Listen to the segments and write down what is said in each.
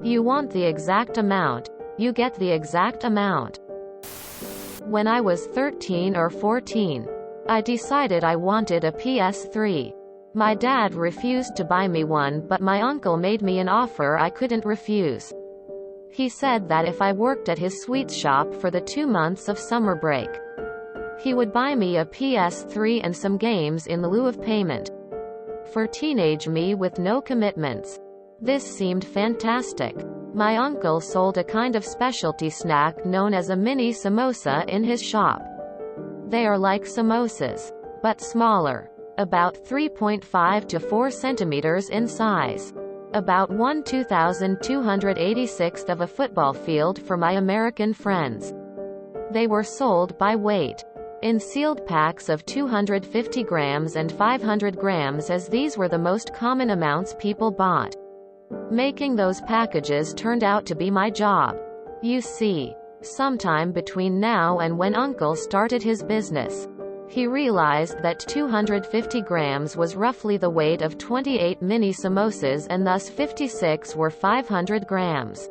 You want the exact amount, you get the exact amount. When I was 13 or 14, I decided I wanted a PS3. My dad refused to buy me one, but my uncle made me an offer I couldn't refuse. He said that if I worked at his sweets shop for the 2 months of summer break, he would buy me a PS3 and some games in lieu of payment. For teenage me with no commitments, this seemed fantastic. My uncle sold a kind of specialty snack known as a mini samosa in his shop. They are like samosas, but smaller, about 3.5 to 4 centimeters in size. About 1/2286th of a football field for my American friends. They were sold by weight, in sealed packs of 250 grams and 500 grams, as these were the most common amounts people bought. Making those packages turned out to be my job. You see, sometime between now and when Uncle started his business, he realized that 250 grams was roughly the weight of 28 mini samosas, and thus 56 were 500 grams.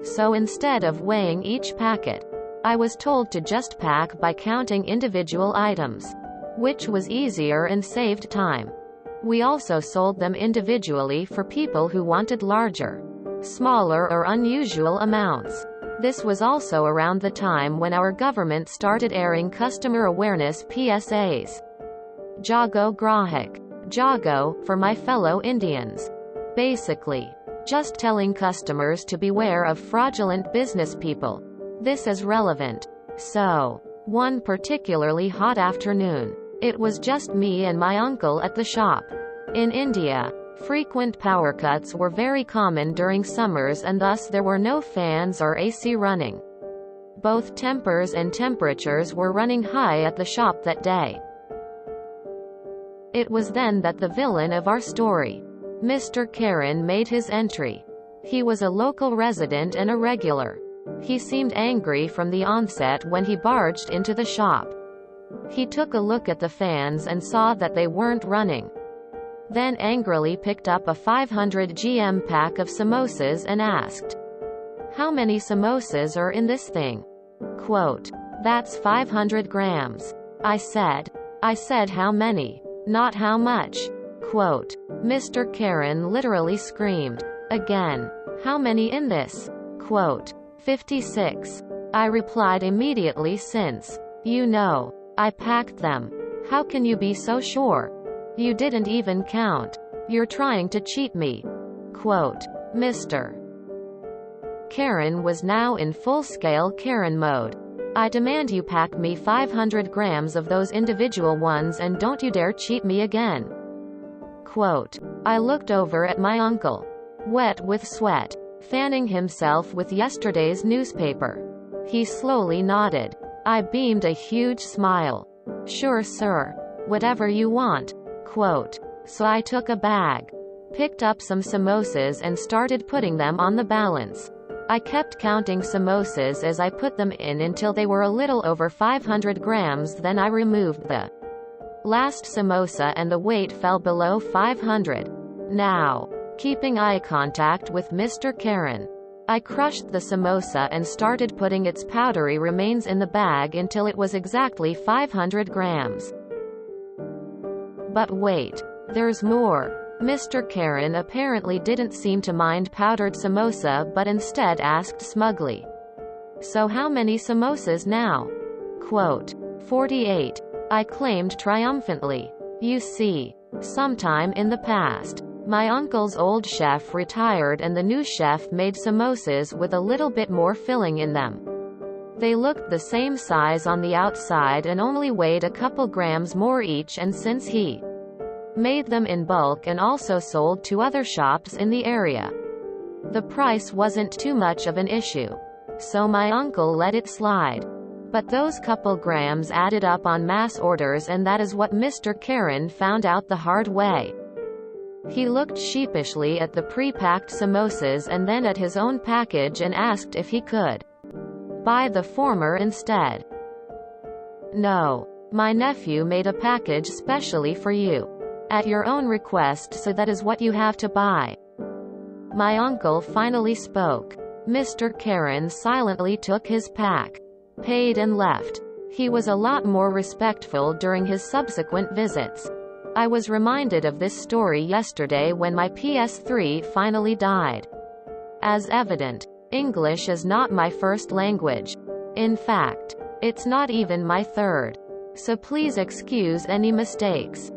So instead of weighing each packet, I was told to just pack by counting individual items, which was easier and saved time. We also sold them individually for people who wanted larger, smaller or unusual amounts. This was also around the time when our government started airing customer awareness PSAs. Jago Grahak. Jago, for my fellow Indians. Basically, just telling customers to beware of fraudulent business people. This is relevant. So, one particularly hot afternoon, it was just me and my uncle at the shop. In India, frequent power cuts were very common during summers, and thus there were no fans or AC running. Both tempers and temperatures were running high at the shop that day. It was then that the villain of our story, Mr. Karen, made his entry. He was a local resident and a regular. He seemed angry from the onset when he barged into the shop. He took a look at the fans and saw that they weren't running. Then angrily picked up a 500 gm pack of samosas and asked, "How many samosas are in this thing?" Quote, "That's 500 grams. I said, how many? Not how much." Quote, Mr. Karen literally screamed. Again, "How many in this?" Quote, 56. I replied immediately, "Since, you know, I packed them. How can you be so sure? You didn't even count. You're trying to cheat me." Quote, Mr. Karen was now in full-scale Karen mode. "I demand you pack me 500 grams of those individual ones, and don't you dare cheat me again." Quote, I looked over at my uncle, wet with sweat, fanning himself with yesterday's newspaper. He slowly nodded. I beamed a huge smile. "Sure, sir. Whatever you want." Quote, so I took a bag, picked up some samosas and started putting them on the balance. I kept counting samosas as I put them in until they were a little over 500 grams, then I removed the last samosa and the weight fell below 500. Now, keeping eye contact with Mr. Karen, I crushed the samosa and started putting its powdery remains in the bag until it was exactly 500 grams. But wait, there's more. Mr. Karen apparently didn't seem to mind powdered samosa, but instead asked smugly, "So how many samosas now?" Quote, 48. I claimed triumphantly. You see, sometime in the past, my uncle's old chef retired and the new chef made samosas with a little bit more filling in them. They looked the same size on the outside and only weighed a couple grams more each, and since he made them in bulk and also sold to other shops in the area, the price wasn't too much of an issue. So my uncle let it slide. But those couple grams added up on mass orders, and that is what Mr. Karen found out the hard way. He looked sheepishly at the pre-packed samosas and then at his own package and asked if he could buy the former instead. "No. My nephew made a package specially for you. At your own request, so that is what you have to buy." My uncle finally spoke. Mr. Karen silently took his pack, paid and left. He was a lot more respectful during his subsequent visits. I was reminded of this story yesterday when my PS3 finally died. As evident, English is not my first language. In fact, it's not even my third. So please excuse any mistakes.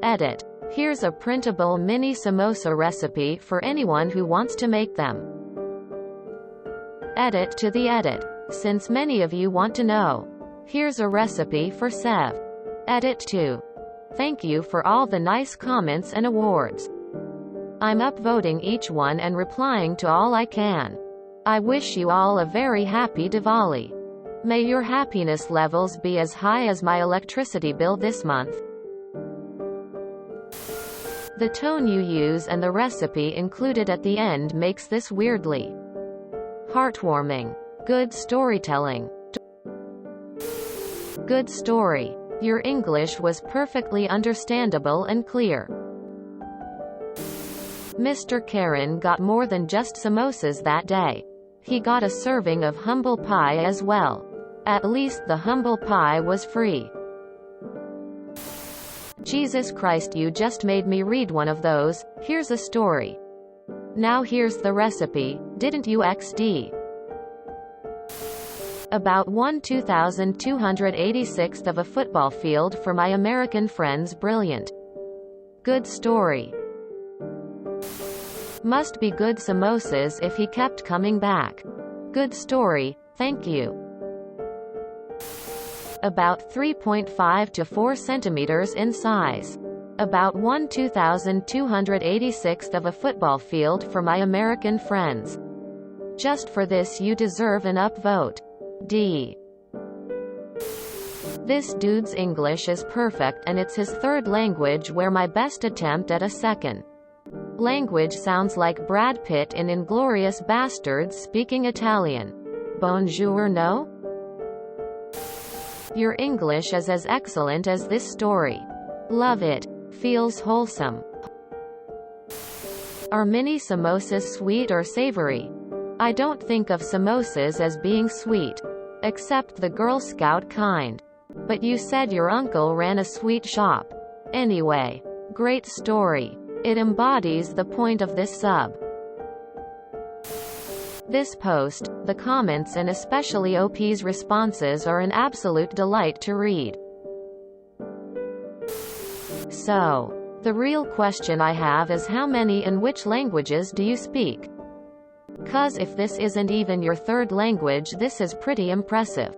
Edit. Here's a printable mini samosa recipe for anyone who wants to make them. Edit to the edit. Since many of you want to know. Here's a recipe for Sev. Edit 2. Thank you for all the nice comments and awards. I'm upvoting each one and replying to all I can. I wish you all a very happy Diwali. May your happiness levels be as high as my electricity bill this month. The tone you use and the recipe included at the end makes this weirdly heartwarming. Good storytelling. Good story. Your English was perfectly understandable and clear. Mr. Karen got more than just samosas that day. He got a serving of humble pie as well. At least the humble pie was free. Jesus Christ, you just made me read one of those. Here's a story. Now here's the recipe, didn't you XD? About 1/2286th of a football field for my American friends. Brilliant. Good story. Must be good samosas if he kept coming back. Good story, thank you. About 3.5 to 4 centimeters in size. About 1/2286th of a football field for my American friends. Just for this you deserve an upvote. D. This dude's English is perfect and it's his third language, where my best attempt at a second language sounds like Brad Pitt in Inglourious Basterds speaking Italian. Bonjour, no? Your English is as excellent as this story. Love it. Feels wholesome. Are mini samosas sweet or savory? I don't think of samosas as being sweet. Except the Girl Scout kind. But you said your uncle ran a sweet shop. Anyway. Great story. It embodies the point of this sub. This post, the comments and especially OP's responses are an absolute delight to read. So, the real question I have is how many and which languages do you speak? 'Cause if this isn't even your third language, this is pretty impressive.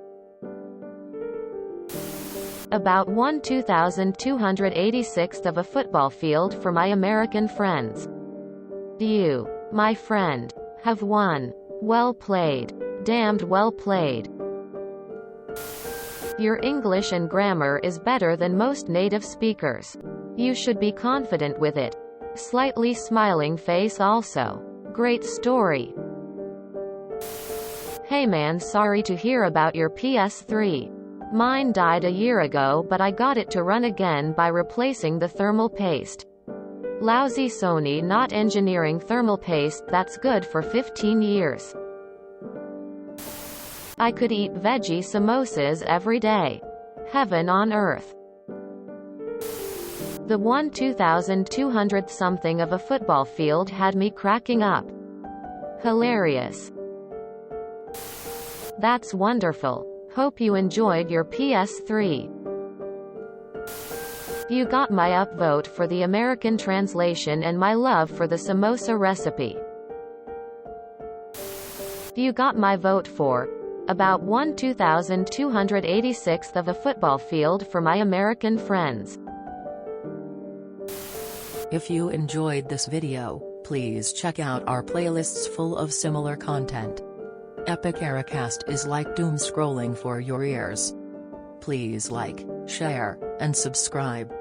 About 1/2286th of a football field for my American friends. You, my friend, have won. Well played. Damned well played. Your English and grammar is better than most native speakers. You should be confident with it. Slightly smiling face also. Great story. Hey man, sorry to hear about your PS3. Mine died a year ago, but I got it to run again by replacing the thermal paste. Lousy Sony not engineering thermal paste that's good for 15 years. I could eat veggie samosas every day. Heaven on earth. The 1/2200 something of a football field had me cracking up. Hilarious. That's wonderful. Hope you enjoyed your PS3. You got my upvote for the American translation and my love for the samosa recipe. You got my vote for about 1/2286th of a football field for my American friends. If you enjoyed this video, please check out our playlists full of similar content. Epic Ericast is like doom scrolling for your ears. Please like, share, and subscribe.